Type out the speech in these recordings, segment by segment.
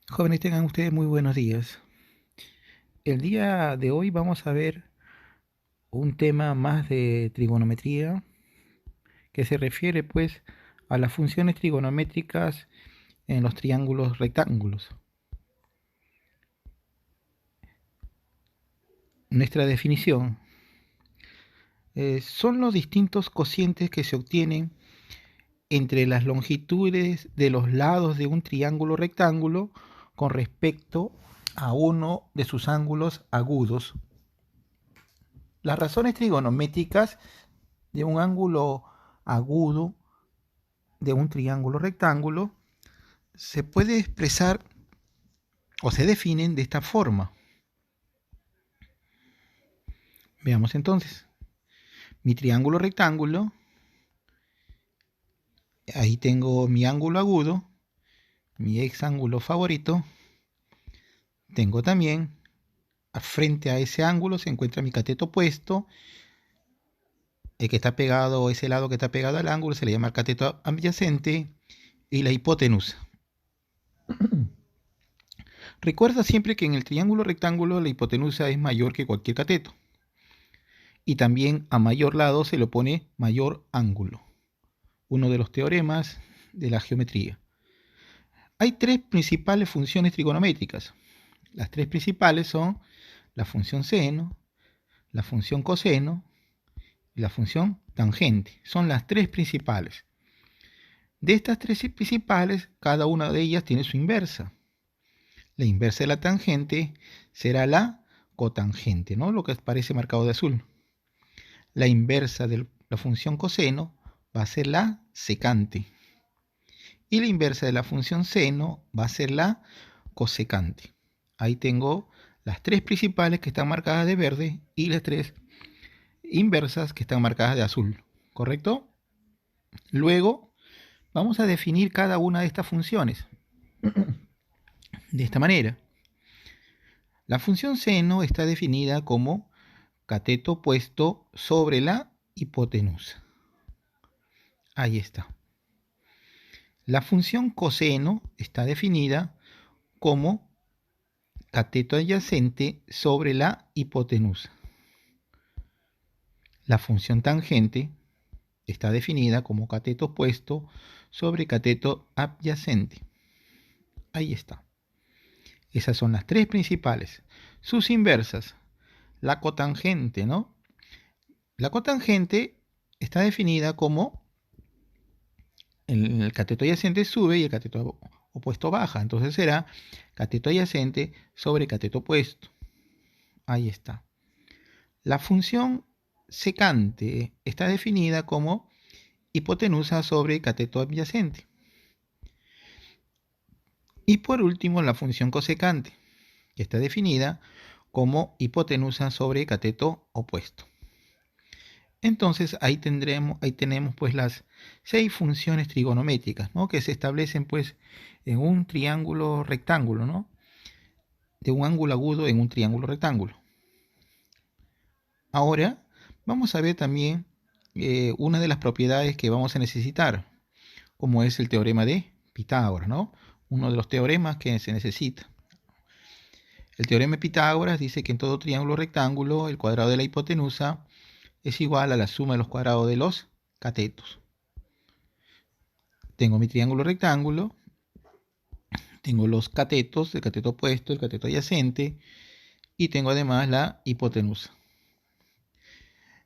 Jóvenes, tengan ustedes muy buenos días. El día de hoy vamos a ver un tema más de trigonometría que se refiere pues a las funciones trigonométricas en los triángulos rectángulos. Nuestra definición son los distintos cocientes que se obtienen entre las longitudes de los lados de un triángulo rectángulo con respecto a uno de sus ángulos agudos. Las razones trigonométricas de un ángulo agudo de un triángulo rectángulo se puede expresar o se definen de esta forma. Veamos entonces. Mi triángulo rectángulo, ahí tengo mi ángulo agudo, mi ex ángulo favorito. Tengo también, frente a ese ángulo se encuentra mi cateto opuesto, el que está pegado, ese lado que está pegado al ángulo se le llama el cateto adyacente, y la hipotenusa. Recuerda siempre que en el triángulo rectángulo la hipotenusa es mayor que cualquier cateto. Y también a mayor lado se le pone mayor ángulo. Uno de los teoremas de la geometría. Hay tres principales funciones trigonométricas. Las tres principales son la función seno, la función coseno y la función tangente. Son las tres principales. De estas tres principales, cada una de ellas tiene su inversa. La inversa de la tangente será la cotangente, ¿no? Lo que parece marcado de azul. La inversa de la función coseno va a ser la secante. Y la inversa de la función seno va a ser la cosecante. Ahí tengo las tres principales que están marcadas de verde y las tres inversas que están marcadas de azul. ¿Correcto? Luego vamos a definir cada una de estas funciones. De esta manera. La función seno está definida como cateto puesto sobre la hipotenusa. Ahí está. La función coseno está definida como cateto adyacente sobre la hipotenusa. La función tangente está definida como cateto opuesto sobre cateto adyacente. Ahí está. Esas son las tres principales. Sus inversas. La cotangente, ¿no? La cotangente está definida como el cateto adyacente sube y el cateto opuesto baja. Entonces será cateto adyacente sobre cateto opuesto. Ahí está. La función secante está definida como hipotenusa sobre cateto adyacente. Y por último, la función cosecante, que está definida como hipotenusa sobre cateto opuesto. Entonces ahí tenemos pues las 6 funciones trigonométricas, ¿no? Que se establecen pues en un triángulo rectángulo, ¿no? De un ángulo agudo en un triángulo rectángulo. Ahora vamos a ver también una de las propiedades que vamos a necesitar, como es el teorema de Pitágoras, ¿no? Uno de los teoremas que se necesita. El teorema de Pitágoras dice que en todo triángulo rectángulo el cuadrado de la hipotenusa es igual a la suma de los cuadrados de los catetos. Tengo mi triángulo rectángulo, tengo los catetos, el cateto opuesto, el cateto adyacente, y tengo además la hipotenusa.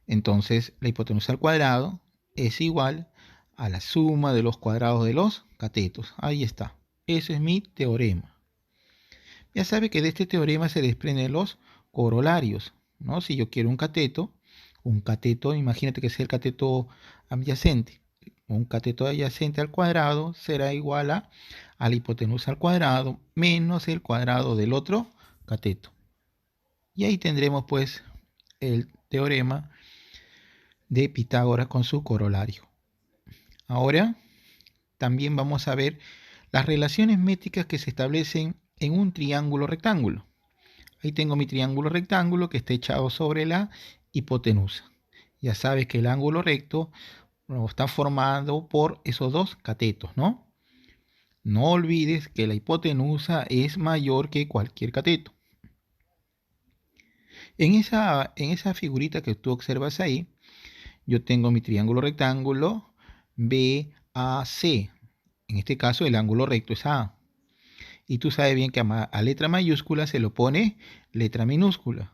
Entonces, la hipotenusa al cuadrado es igual a la suma de los cuadrados de los catetos. Ahí está. Ese es mi teorema. Ya sabe que de este teorema se desprenden los corolarios, ¿no? Si yo quiero un cateto, imagínate que sea el cateto adyacente. Un cateto adyacente al cuadrado será igual a la hipotenusa al cuadrado menos el cuadrado del otro cateto. Y ahí tendremos pues el teorema de Pitágoras con su corolario. Ahora también vamos a ver las relaciones métricas que se establecen en un triángulo rectángulo. Ahí tengo mi triángulo rectángulo que está echado sobre la hipotenusa. Ya sabes que el ángulo recto está formado por esos dos catetos, ¿no? No olvides que la hipotenusa es mayor que cualquier cateto. En esa figurita que tú observas ahí, yo tengo mi triángulo rectángulo BAC. En este caso el ángulo recto es A. Y tú sabes bien que a letra mayúscula se lo pone letra minúscula.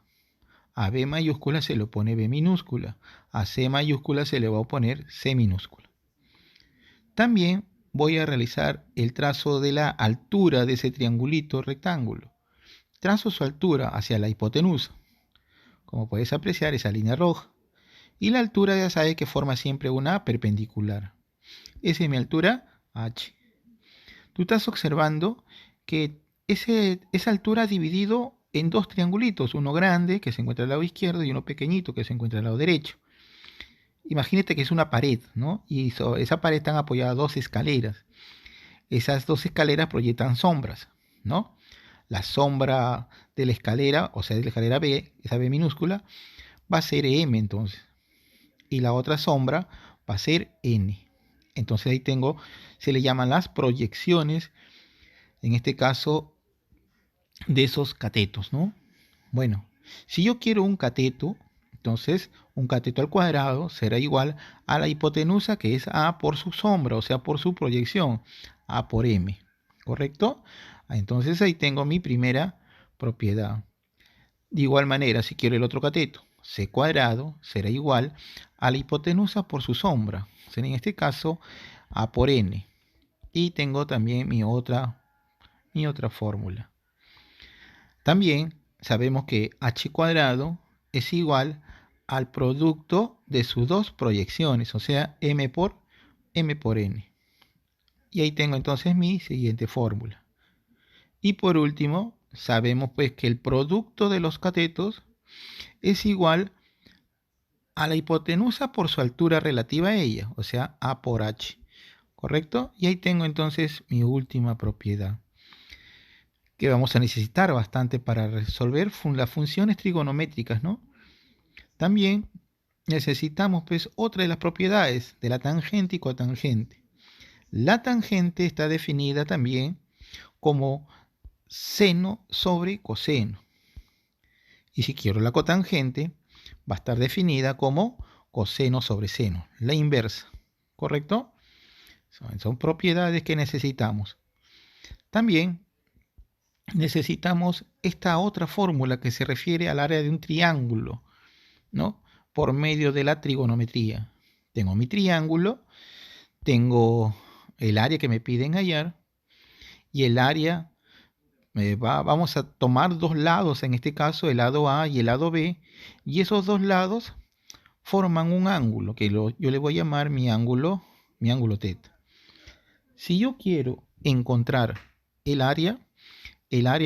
A B mayúscula se lo pone B minúscula. A C mayúscula se le va a poner C minúscula. También voy a realizar el trazo de la altura de ese triangulito rectángulo. Trazo su altura hacia la hipotenusa. Como puedes apreciar, esa línea roja. Y la altura ya sabes que forma siempre una perpendicular. Esa es mi altura H. Tú estás observando que esa altura ha dividido en dos triangulitos, uno grande que se encuentra al lado izquierdo y uno pequeñito que se encuentra al lado derecho. Imagínate que es una pared, ¿no? Y sobre esa pared están apoyadas dos escaleras. Esas dos escaleras proyectan sombras, ¿no? La sombra de la escalera, o sea, de la escalera B, esa B minúscula, va a ser M entonces. Y la otra sombra va a ser N. Entonces ahí tengo, se le llaman las proyecciones, en este caso, de esos catetos, ¿no? Bueno, si yo quiero un cateto, entonces un cateto al cuadrado será igual a la hipotenusa, que es A por su sombra, o sea, por su proyección, A por M, ¿correcto? Entonces ahí tengo mi primera propiedad. De igual manera, si quiero el otro cateto, C cuadrado será igual a la hipotenusa por su sombra, será en este caso A por N. Y tengo también mi otra fórmula. También sabemos que h cuadrado es igual al producto de sus dos proyecciones, o sea, m por n. Y ahí tengo entonces mi siguiente fórmula. Y por último, sabemos pues que el producto de los catetos es igual a la hipotenusa por su altura relativa a ella, o sea, a por h. ¿Correcto? Y ahí tengo entonces mi última propiedad, que vamos a necesitar bastante para resolver las funciones trigonométricas, ¿no? También necesitamos pues otra de las propiedades de la tangente y cotangente. La tangente está definida también como seno sobre coseno. Y si quiero la cotangente, va a estar definida como coseno sobre seno, la inversa. ¿Correcto? Son propiedades que necesitamos. También necesitamos esta otra fórmula que se refiere al área de un triángulo, ¿no? Por medio de la trigonometría. Tengo mi triángulo, tengo el área que me piden hallar, y el área, vamos a tomar dos lados, en este caso el lado A y el lado B, y esos dos lados forman un ángulo, que yo le voy a llamar mi ángulo θ. Si yo quiero encontrar el área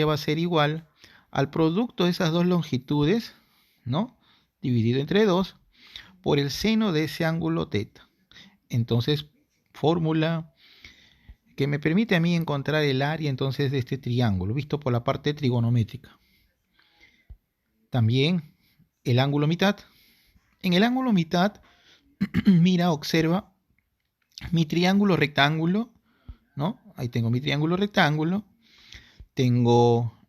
va a ser igual al producto de esas dos longitudes, ¿no? Dividido entre 2 por el seno de ese ángulo θ. Entonces, fórmula que me permite a mí encontrar el área entonces de este triángulo, visto por la parte trigonométrica. También el ángulo mitad. En el ángulo mitad, mira, observa mi triángulo rectángulo, ¿no? Ahí tengo mi triángulo rectángulo. Tengo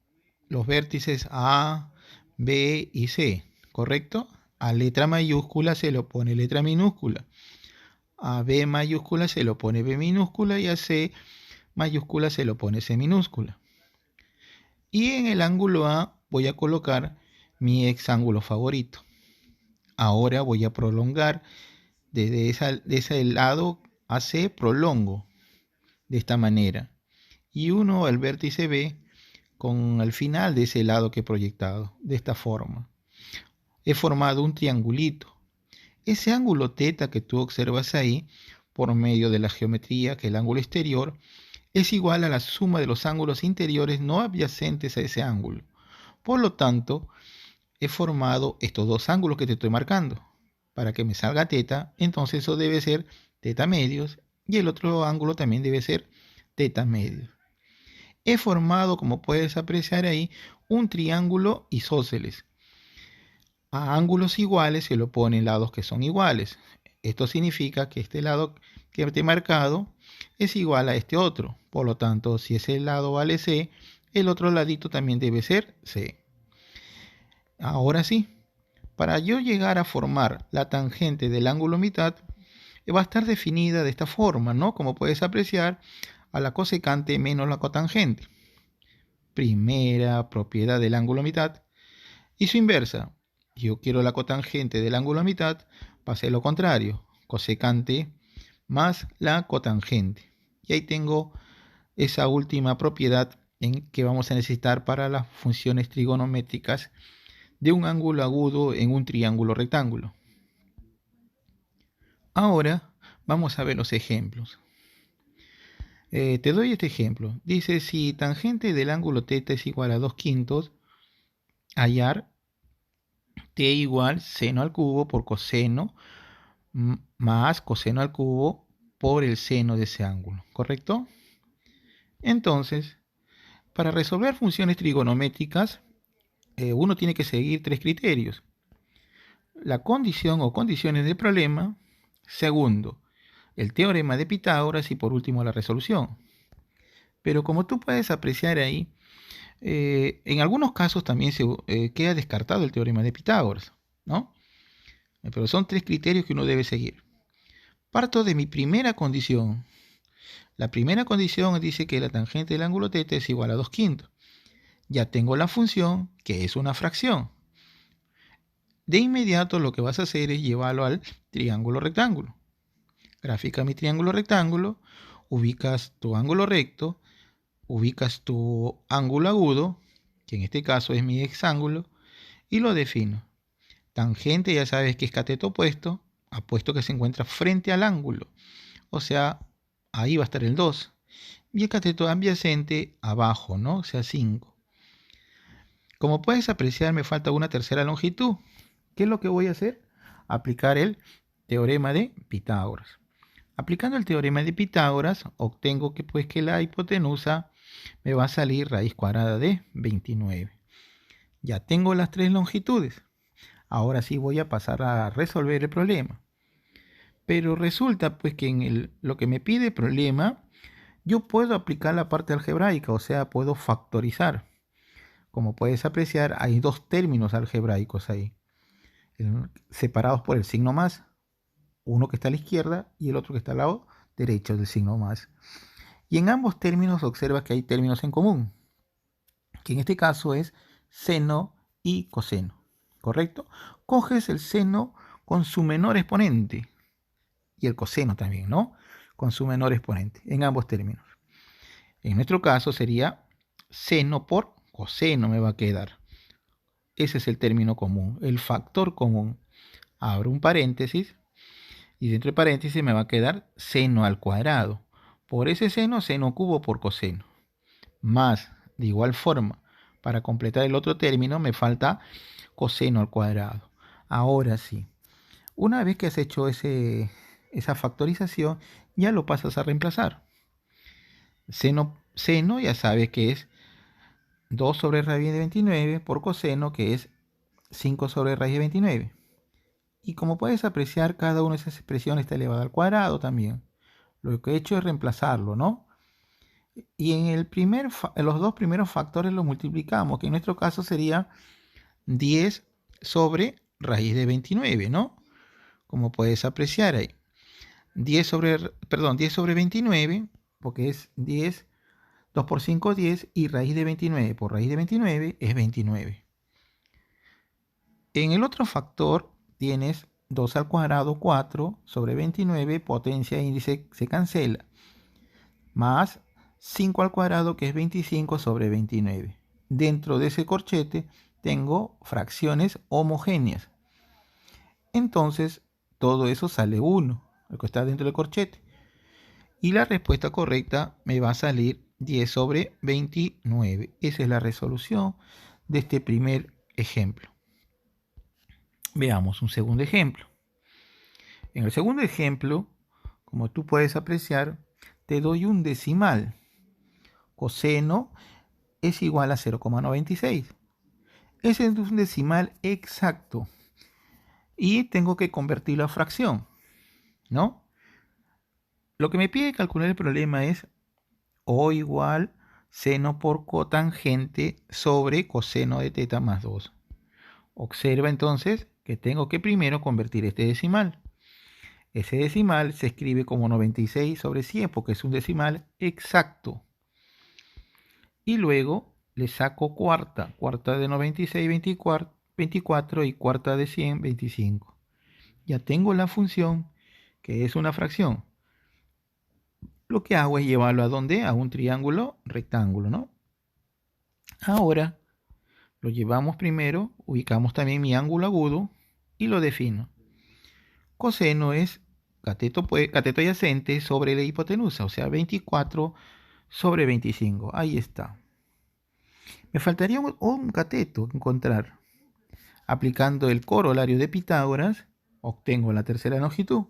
los vértices A, B y C, ¿correcto? A letra mayúscula se lo pone letra minúscula. A B mayúscula se lo pone B minúscula y a C mayúscula se lo pone C minúscula. Y en el ángulo A voy a colocar mi exángulo favorito. Ahora voy a prolongar desde ese lado AC, prolongo de esta manera. Y uno al vértice B con el final de ese lado que he proyectado, de esta forma. He formado un triangulito. Ese ángulo θ que tú observas ahí, por medio de la geometría, que el ángulo exterior, es igual a la suma de los ángulos interiores no adyacentes a ese ángulo. Por lo tanto, he formado estos dos ángulos que te estoy marcando. Para que me salga θ, entonces eso debe ser θ medios, y el otro ángulo también debe ser θ medios. He formado, como puedes apreciar ahí, un triángulo isósceles. A ángulos iguales se le oponen lados que son iguales. Esto significa que este lado que te he marcado es igual a este otro. Por lo tanto, si ese lado vale C, el otro ladito también debe ser C. Ahora sí, para yo llegar a formar la tangente del ángulo mitad, va a estar definida de esta forma, ¿no? Como puedes apreciar, a la cosecante menos la cotangente. Primera propiedad del ángulo mitad. Y su inversa. Yo quiero la cotangente del ángulo mitad, va a ser lo contrario. Cosecante más la cotangente. Y ahí tengo esa última propiedad que vamos a necesitar para las funciones trigonométricas de un ángulo agudo en un triángulo rectángulo. Ahora vamos a ver los ejemplos. Te doy este ejemplo. Dice, si tangente del ángulo θ es igual a 2/5, hallar t igual seno al cubo por coseno más coseno al cubo por el seno de ese ángulo, ¿correcto? Entonces, para resolver funciones trigonométricas, uno tiene que seguir tres criterios. La condición o condiciones del problema. Segundo, el teorema de Pitágoras y por último la resolución. Pero como tú puedes apreciar ahí, en algunos casos también se queda descartado el teorema de Pitágoras, ¿no? Pero son tres criterios que uno debe seguir. Parto de mi primera condición. La primera condición dice que la tangente del ángulo θ es igual a 2/5. Ya tengo la función, que es una fracción. De inmediato lo que vas a hacer es llevarlo al triángulo rectángulo. Grafica mi triángulo rectángulo, ubicas tu ángulo recto, ubicas tu ángulo agudo, que en este caso es mi exángulo, y lo defino. Tangente ya sabes que es cateto opuesto, apuesto que se encuentra frente al ángulo. O sea, ahí va a estar el 2. Y el cateto adyacente abajo, ¿no? O sea, 5. Como puedes apreciar, me falta una tercera longitud. ¿Qué es lo que voy a hacer? Aplicar el teorema de Pitágoras. Aplicando el teorema de Pitágoras, obtengo que, pues, que la hipotenusa me va a salir raíz cuadrada de 29. Ya tengo las tres longitudes. Ahora sí voy a pasar a resolver el problema. Pero resulta pues que en lo que me pide el problema, yo puedo aplicar la parte algebraica, o sea, puedo factorizar. Como puedes apreciar, hay dos términos algebraicos ahí, separados por el signo más. Uno que está a la izquierda y el otro que está al lado derecho del signo más. Y en ambos términos observa que hay términos en común, que en este caso es seno y coseno, ¿correcto? Coges el seno con su menor exponente y el coseno también, ¿no? Con su menor exponente en ambos términos. En nuestro caso sería seno por coseno me va a quedar. Ese es el término común, el factor común. Abro un paréntesis y dentro de paréntesis me va a quedar seno al cuadrado. Por ese seno, seno cubo por coseno. Más, de igual forma, para completar el otro término me falta coseno al cuadrado. Ahora sí, una vez que has hecho esa factorización, ya lo pasas a reemplazar. Seno ya sabes que es 2 sobre raíz de 29 por coseno, que es 5 sobre raíz de 29. Y como puedes apreciar, cada una de esas expresiones está elevada al cuadrado también. Lo que he hecho es reemplazarlo, ¿no? Y en los dos primeros factores los multiplicamos, que en nuestro caso sería 10 sobre raíz de 29, ¿no? Como puedes apreciar ahí. 10 sobre 29, porque es 10, 2 por 5, 10, y raíz de 29 por raíz de 29 es 29. En el otro factor tienes 2 al cuadrado, 4 sobre 29, potencia e índice se cancela, más 5 al cuadrado, que es 25 sobre 29. Dentro de ese corchete tengo fracciones homogéneas. Entonces, todo eso sale 1, lo que está dentro del corchete. Y la respuesta correcta me va a salir 10 sobre 29. Esa es la resolución de este primer ejemplo. Veamos un segundo ejemplo. En el segundo ejemplo, como tú puedes apreciar, te doy un decimal. Coseno es igual a 0,96. Ese es un decimal exacto. y tengo que convertirlo a fracción, ¿no? Lo que me pide calcular el problema es O igual seno por cotangente sobre coseno de teta más 2. Observa entonces que tengo que primero convertir este decimal. Ese decimal se escribe como 96 sobre 100 porque es un decimal exacto. Y luego le saco cuarta. Cuarta de 96, 24 y cuarta de 100, 25. Ya tengo la función que es una fracción. Lo que hago es llevarlo a ¿dónde? A un triángulo rectángulo, ¿no? Ahora lo llevamos primero, ubicamos también mi ángulo agudo y lo defino. Coseno es cateto adyacente sobre la hipotenusa, o sea, 24 sobre 25. Ahí está. Me faltaría un cateto encontrar. Aplicando el corolario de Pitágoras, obtengo la tercera longitud.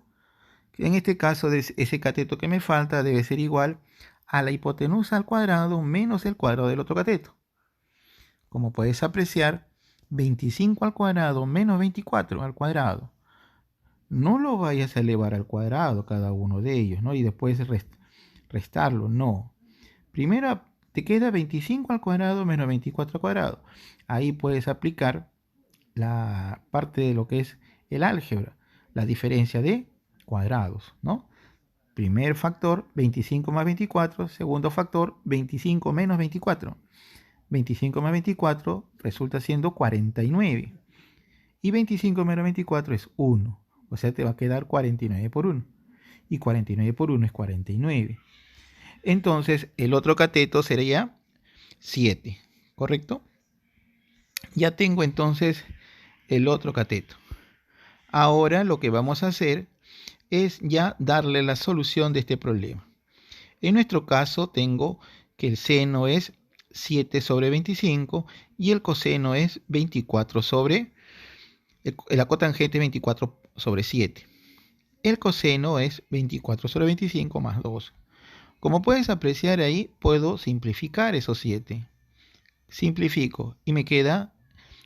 En este caso, ese cateto que me falta debe ser igual a la hipotenusa al cuadrado menos el cuadrado del otro cateto. Como puedes apreciar, 25 al cuadrado menos 24 al cuadrado. No lo vayas a elevar al cuadrado cada uno de ellos, ¿no? Y después restarlo, no. Primero te queda 25 al cuadrado menos 24 al cuadrado. Ahí puedes aplicar la parte de lo que es el álgebra, la diferencia de cuadrados, ¿no? Primer factor, 25 más 24. Segundo factor, 25 menos 24. 25 más 24 resulta siendo 49. Y 25 menos 24 es 1. O sea, te va a quedar 49 por 1. Y 49 por 1 es 49. Entonces, el otro cateto sería 7. ¿Correcto? Ya tengo entonces el otro cateto. Ahora lo que vamos a hacer es ya darle la solución de este problema. En nuestro caso tengo que el seno es 7 sobre 25 y el coseno es 24 sobre, la cotangente 24 sobre 7. El coseno es 24 sobre 25 más 2. Como puedes apreciar ahí, puedo simplificar esos 7. Simplifico y me queda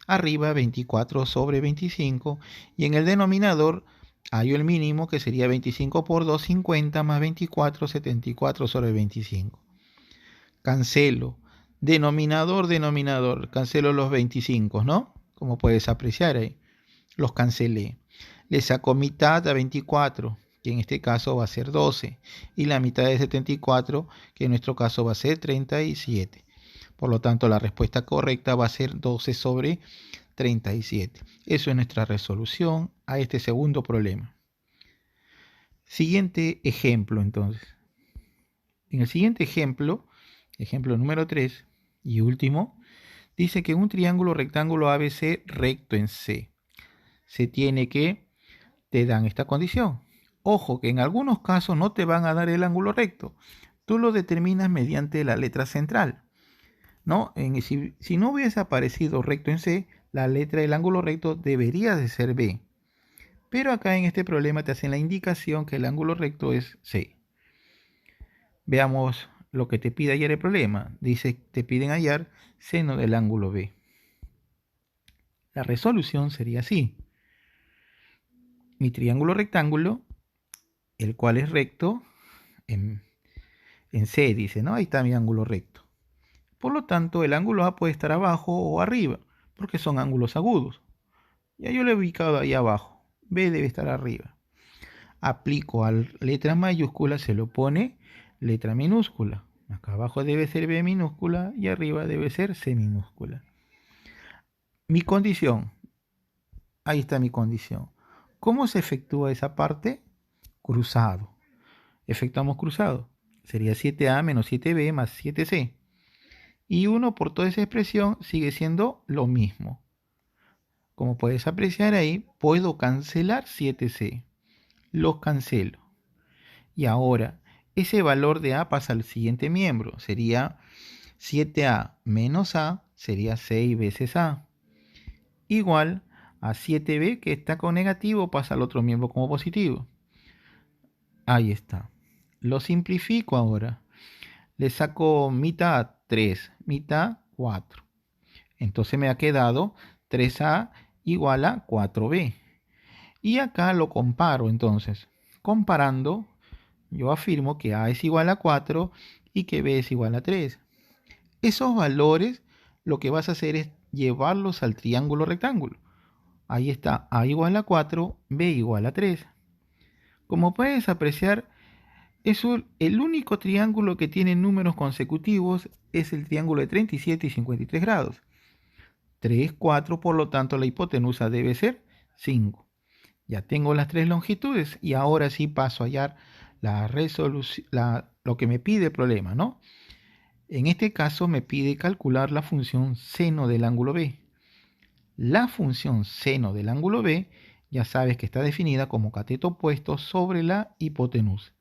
arriba 24 sobre 25 y en el denominador hay el mínimo que sería 25 por 2, 50 más 24, 74 sobre 25. Cancelo. Denominador, denominador. Cancelo los 25, ¿no? Como puedes apreciar ahí. Los cancelé. Le saco mitad a 24, que en este caso va a ser 12. Y la mitad de 74, que en nuestro caso va a ser 37. Por lo tanto, la respuesta correcta va a ser 12 sobre 37. Eso es nuestra resolución a este segundo problema. Siguiente ejemplo, entonces. En el siguiente ejemplo, ejemplo número 3 y último, dice que un triángulo rectángulo ABC recto en C. Se tiene que, te dan esta condición. Ojo que en algunos casos no te van a dar el ángulo recto. Tú lo determinas mediante la letra central, ¿no? Si no hubiese aparecido recto en C, la letra del ángulo recto debería de ser B. Pero acá en este problema te hacen la indicación que el ángulo recto es C. Veamos lo que te pide hallar el problema. Dice, te piden hallar seno del ángulo B. La resolución sería así. Mi triángulo rectángulo, el cual es recto en C, dice, ¿no? Ahí está mi ángulo recto. Por lo tanto, el ángulo A puede estar abajo o arriba, porque son ángulos agudos. Ya yo lo he ubicado ahí abajo. B debe estar arriba. Aplico a letra mayúscula, se lo pone letra minúscula. Acá abajo debe ser B minúscula y arriba debe ser C minúscula. Mi condición. Ahí está mi condición. ¿Cómo se efectúa esa parte? Cruzado. Efectuamos cruzado. Sería 7A menos 7B más 7C. Y 1 por toda esa expresión sigue siendo lo mismo. Como puedes apreciar ahí, puedo cancelar 7C. Los cancelo. Y ahora, ese valor de A pasa al siguiente miembro. Sería 7A menos A, sería 6 veces A. Igual a 7B, que está con negativo, pasa al otro miembro como positivo. Ahí está. Lo simplifico ahora. Le saco mitad 3, mitad 4. Entonces me ha quedado 3A igual a 4B. Y acá lo comparo entonces. Comparando, yo afirmo que A es igual a 4 y que B es igual a 3. Esos valores lo que vas a hacer es llevarlos al triángulo rectángulo. Ahí está A igual a 4, B igual a 3. Como puedes apreciar, el único triángulo que tiene números consecutivos es el triángulo de 37 y 53 grados. 3, 4, por lo tanto la hipotenusa debe ser 5. Ya tengo las tres longitudes y ahora sí paso a hallar lo que me pide el problema, ¿no? En este caso me pide calcular la función seno del ángulo B. La función seno del ángulo B ya sabes que está definida como cateto opuesto sobre la hipotenusa.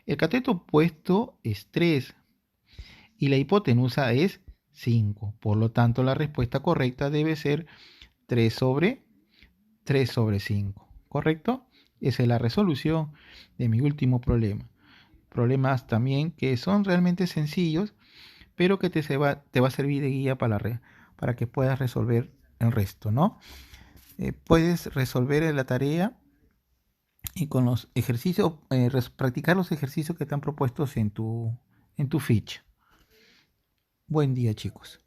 El cateto opuesto es 3 y la hipotenusa es 5. Por lo tanto, la respuesta correcta debe ser 3 sobre 5. ¿Correcto? Esa es la resolución de mi último problema. Problemas también que son realmente sencillos, pero que te va a servir de guía para que puedas resolver el resto, ¿no? Puedes resolver la tarea y con los ejercicios, practicar los ejercicios que están propuestos en tu ficha. Buen día, chicos.